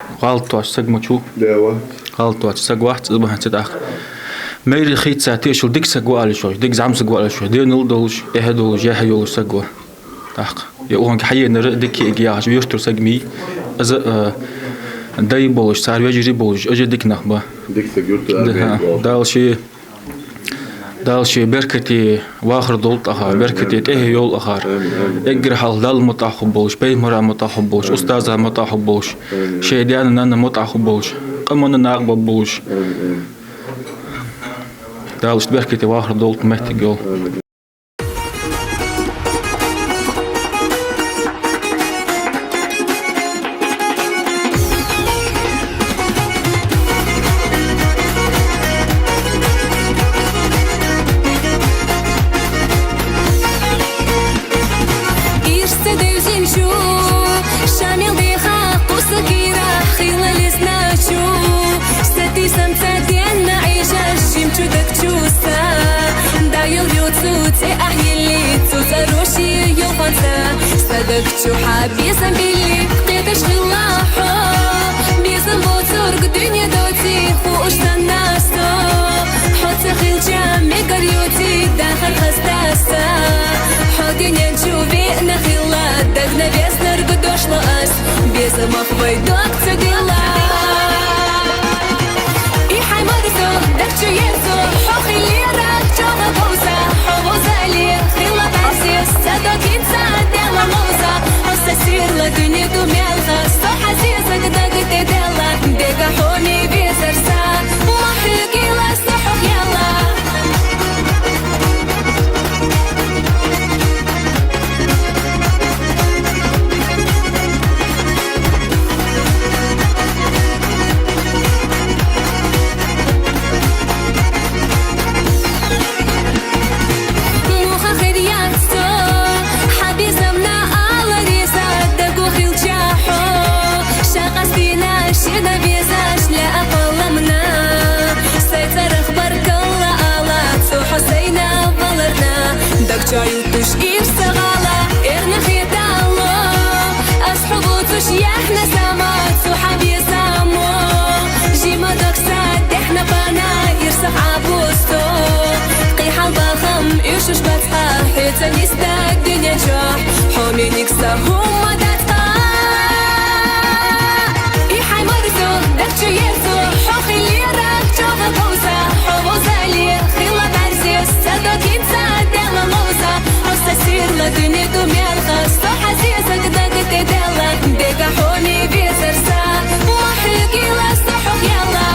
غلط واش سقمتشو داوا غلط واش سقواحت صباح تداخ ميري خيت ساعتي شو ديك سقوا شو ديك زعم سقوا شو دي نلدولش اهدولش يا هيول سقوا تاخ يا اون حي نر ديك يا بيشتر سقمي از داي بولش صار يجري بولش اجي ديك نخبه ديك سقيرت دالشي بركتي واخر دولت اخر بركتي ايه يول اخر اجر حال دال متاخب بولش بي مرا متاخب بولش استاذ متاخب بولش شي دي انا متاخب بولش قمنا ناقب بولش دالش بركتي واخر دولت محتاج يول صدقت حابي سنبيلي قيتش غلاحو بيزن بوتورك دنيا دوتي خوش تناسو حوت خيل جامي قريوتي داخل خستاسا حوتي ننشوفي نخيلا دقنا بيسنر قدوش لأس بيزن مخبي دوك تقلا إيحي مرسو دكتو ينسو حوخي اللي راك جوغا بوزا حوزا لي خيلا بعسيس صدق إنسان ديلا موزا سير لدنيا دوميلها صح عزيزك دقت ديلا دقا حوني بيزرسا وحكي لا صحوك يلا جايوتش إرسغالة إرنا خيدالو أصحبوتش يحنا سامات صحابي سامو جيما دوكسات إحنا بانا يرسخ عبوستو قيحة الباخم إيشوش باتها حيتا نستاك دنيا جاح حومي نكسا هما داتها إيحي مرزو دكتو يرزو حوخي اللي راك جوغا بوزا حوزا لي خيلا بعزيز صدق إنسان ديلا موزا سير لدنيا دوميلها صح عزيزك دقت ديلا دقا حوني بيزرسا وحكي لا صحوك يلا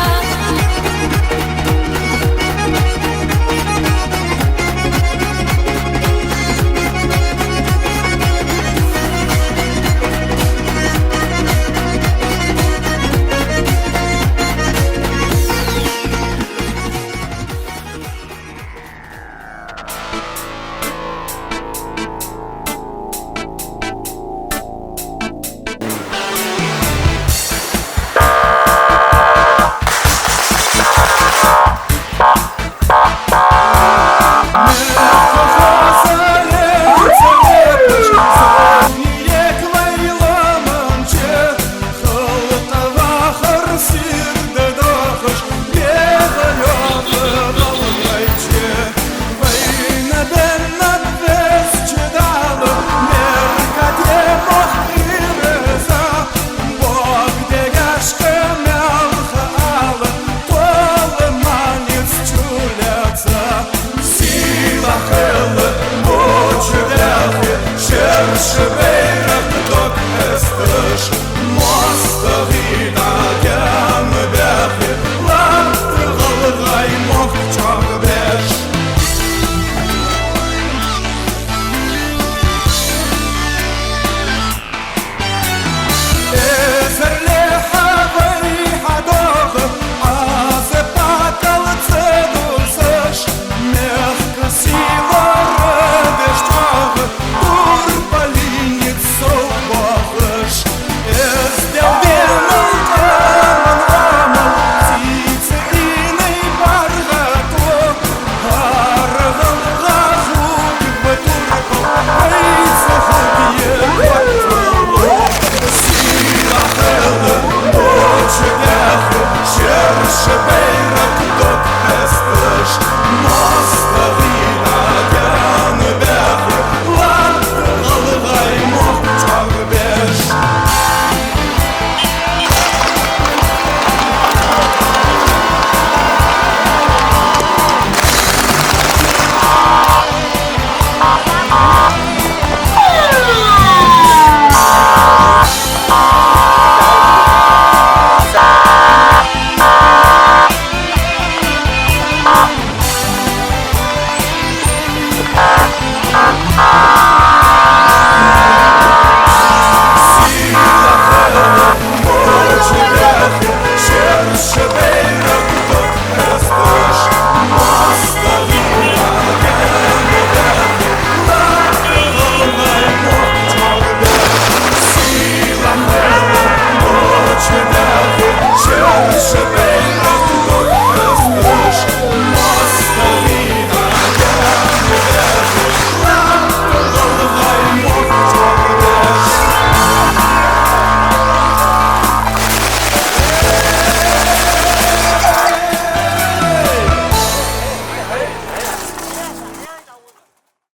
Сделал الشباب